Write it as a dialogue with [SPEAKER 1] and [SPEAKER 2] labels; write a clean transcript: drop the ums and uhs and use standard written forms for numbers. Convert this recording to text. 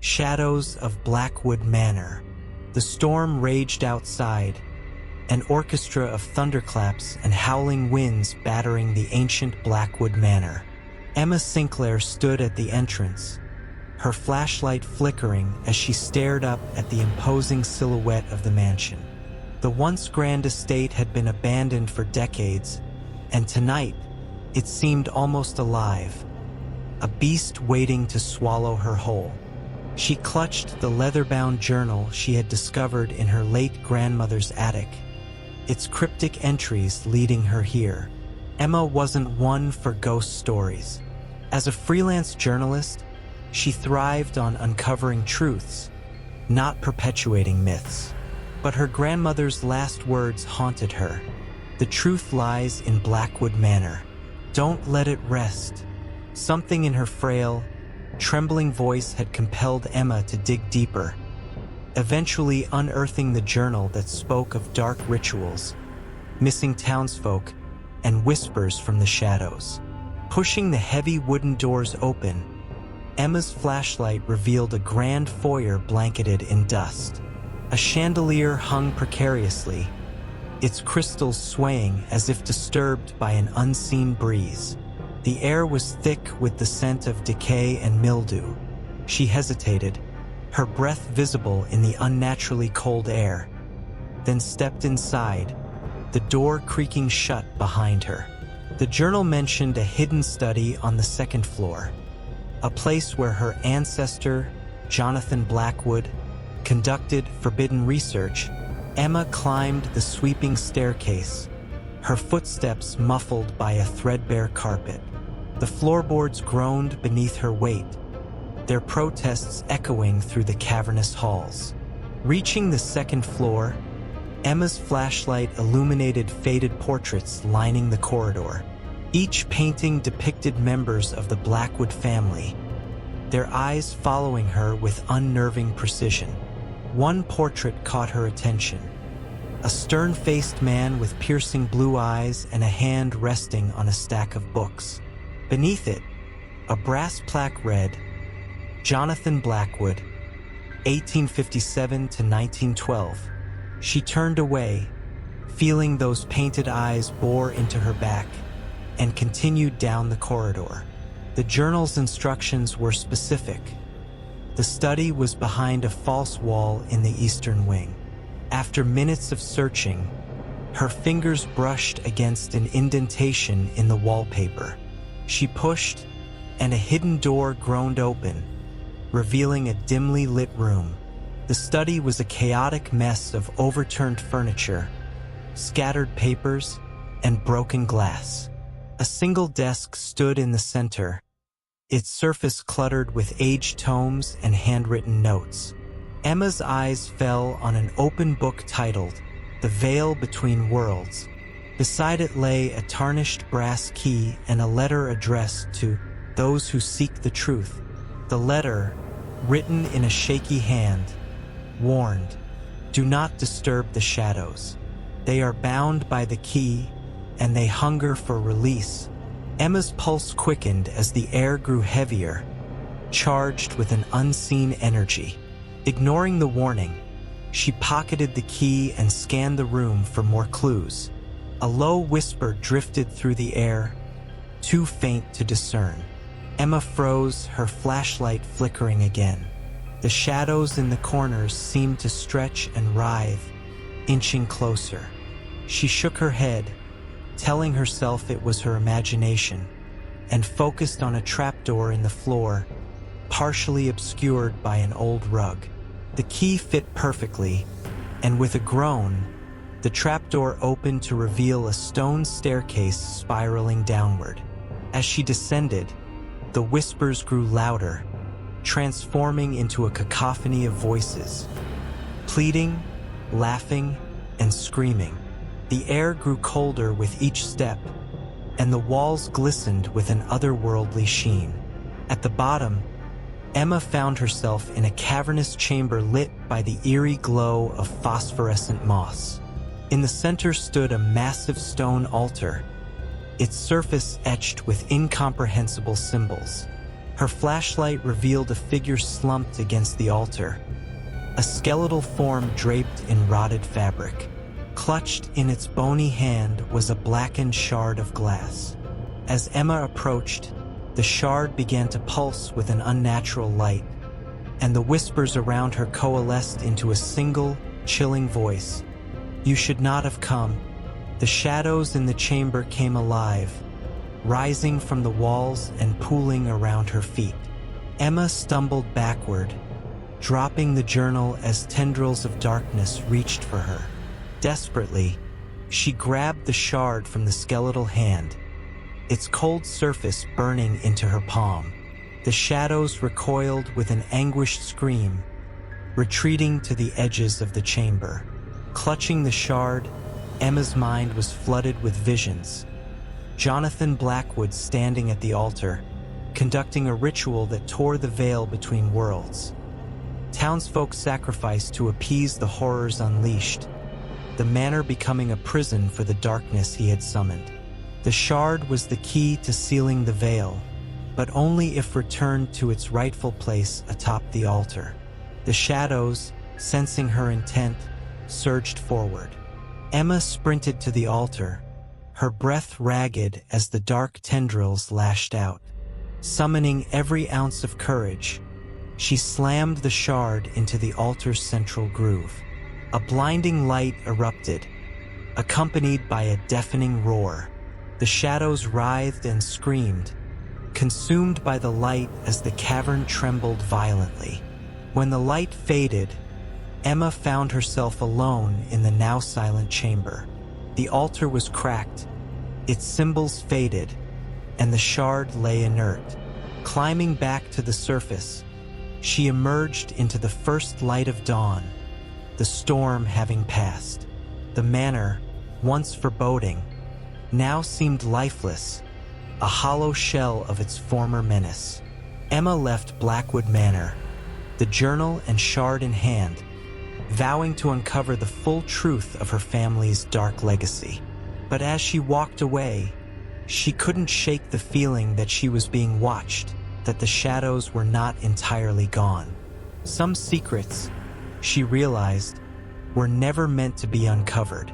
[SPEAKER 1] Shadows of Blackwood Manor. The storm raged outside, an orchestra of thunderclaps and howling winds battering the ancient Blackwood Manor. Emma Sinclair stood at the entrance, her flashlight flickering as she stared up at the imposing silhouette of the mansion. The once grand estate had been abandoned for decades, and tonight it seemed almost alive, a beast waiting to swallow her whole. She clutched the leather-bound journal she had discovered in her late grandmother's attic, its cryptic entries leading her here. Emma wasn't one for ghost stories. As a freelance journalist, she thrived on uncovering truths, not perpetuating myths. But her grandmother's last words haunted her. The truth lies in Blackwood Manor. Don't let it rest. Something in her frail, trembling voice had compelled Emma to dig deeper, eventually unearthing the journal that spoke of dark rituals, missing townsfolk, and whispers from the shadows. Pushing the heavy wooden doors open, Emma's flashlight revealed a grand foyer blanketed in dust. A chandelier hung precariously, its crystals swaying as if disturbed by an unseen breeze. The air was thick with the scent of decay and mildew. She hesitated, her breath visible in the unnaturally cold air, then stepped inside, the door creaking shut behind her. The journal mentioned a hidden study on the second floor, a place where her ancestor, Jonathan Blackwood, conducted forbidden research. Emma climbed the sweeping staircase, her footsteps muffled by a threadbare carpet. The floorboards groaned beneath her weight, their protests echoing through the cavernous halls. Reaching the second floor, Emma's flashlight illuminated faded portraits lining the corridor. Each painting depicted members of the Blackwood family, their eyes following her with unnerving precision. One portrait caught her attention, a stern-faced man with piercing blue eyes and a hand resting on a stack of books. Beneath it, a brass plaque read, Jonathan Blackwood, 1857 to 1912. She turned away, feeling those painted eyes bore into her back, and continued down the corridor. The journal's instructions were specific. The study was behind a false wall in the eastern wing. After minutes of searching, her fingers brushed against an indentation in the wallpaper. She pushed, and a hidden door groaned open, revealing a dimly lit room. The study was a chaotic mess of overturned furniture, scattered papers, and broken glass. A single desk stood in the center, its surface cluttered with aged tomes and handwritten notes. Emma's eyes fell on an open book titled, The Veil Between Worlds. Beside it lay a tarnished brass key and a letter addressed to those who seek the truth. The letter, written in a shaky hand, warned, "Do not disturb the shadows. They are bound by the key, and they hunger for release." Emma's pulse quickened as the air grew heavier, charged with an unseen energy. Ignoring the warning, she pocketed the key and scanned the room for more clues. A low whisper drifted through the air, too faint to discern. Emma froze, her flashlight flickering again. The shadows in the corners seemed to stretch and writhe, inching closer. She shook her head, telling herself it was her imagination, and focused on a trapdoor in the floor, partially obscured by an old rug. The key fit perfectly, and with a groan, the trapdoor opened to reveal a stone staircase spiraling downward. As she descended, the whispers grew louder, transforming into a cacophony of voices, pleading, laughing, and screaming. The air grew colder with each step, and the walls glistened with an otherworldly sheen. At the bottom, Emma found herself in a cavernous chamber lit by the eerie glow of phosphorescent moss. In the center stood a massive stone altar, its surface etched with incomprehensible symbols. Her flashlight revealed a figure slumped against the altar, a skeletal form draped in rotted fabric. Clutched in its bony hand was a blackened shard of glass. As Emma approached, the shard began to pulse with an unnatural light, and the whispers around her coalesced into a single, chilling voice. "You should not have come." The shadows in the chamber came alive, rising from the walls and pooling around her feet. Emma stumbled backward, dropping the journal as tendrils of darkness reached for her. Desperately, she grabbed the shard from the skeletal hand, its cold surface burning into her palm. The shadows recoiled with an anguished scream, retreating to the edges of the chamber. Clutching the shard, Emma's mind was flooded with visions. Jonathan Blackwood standing at the altar, conducting a ritual that tore the veil between worlds. Townsfolk sacrificed to appease the horrors unleashed, the manor becoming a prison for the darkness he had summoned. The shard was the key to sealing the veil, but only if returned to its rightful place atop the altar. The shadows, sensing her intent, surged forward. Emma sprinted to the altar, her breath ragged as the dark tendrils lashed out. Summoning every ounce of courage, she slammed the shard into the altar's central groove. A blinding light erupted, accompanied by a deafening roar. The shadows writhed and screamed, consumed by the light as the cavern trembled violently. When the light faded, Emma found herself alone in the now silent chamber. The altar was cracked, its symbols faded, and the shard lay inert. Climbing back to the surface, she emerged into the first light of dawn, the storm having passed. The manor, once foreboding, now seemed lifeless, a hollow shell of its former menace. Emma left Blackwood Manor, the journal and shard in hand, vowing to uncover the full truth of her family's dark legacy. But as she walked away, she couldn't shake the feeling that she was being watched, that the shadows were not entirely gone. Some secrets, she realized, were never meant to be uncovered.